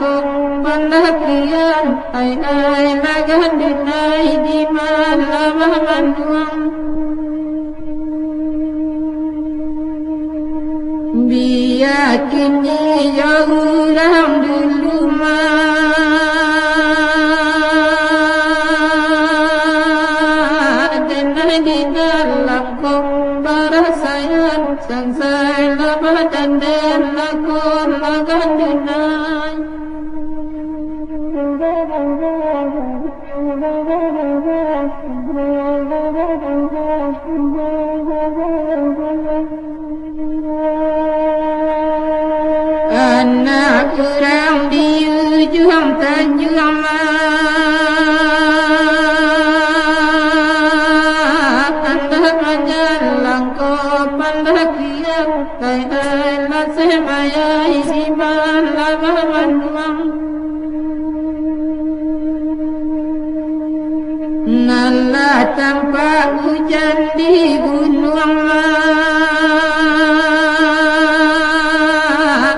langkung pendakian ai lagan dinai di malam manuang biyakini jauh dulu di dalam pembarasayan sangsai labatan dan lakon lagan dunai anak kurang di ujung tanjung Nala tanpa hujan di gunung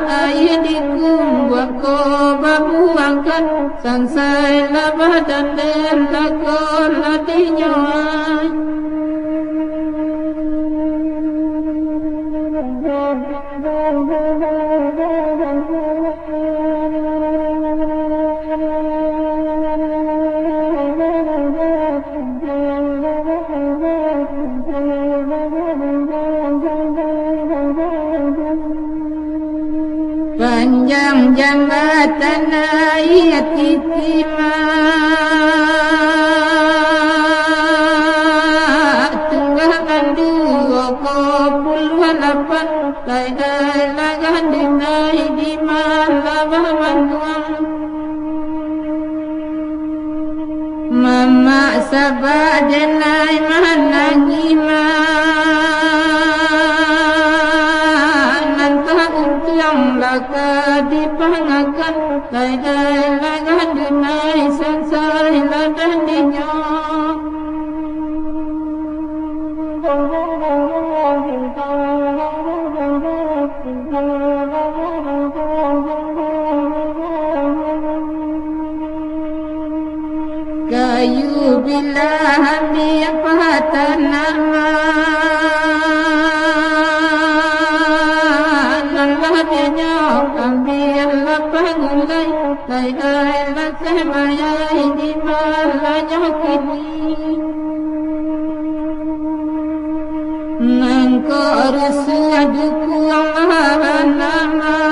air di kumbang ko babuangkan sangsai labatan dan lakon latinya panjang jambatan ayat itimat tunggakan dua kopul walapan lai lagan dinai di malam manuang mama sabah denai manangi laka dipangakan lai lagan dunai sansai ladan dinyo kayu bilahan di pahatan nama ambil lapangulai lai la semaya di malanya kini nangko resu aduku nama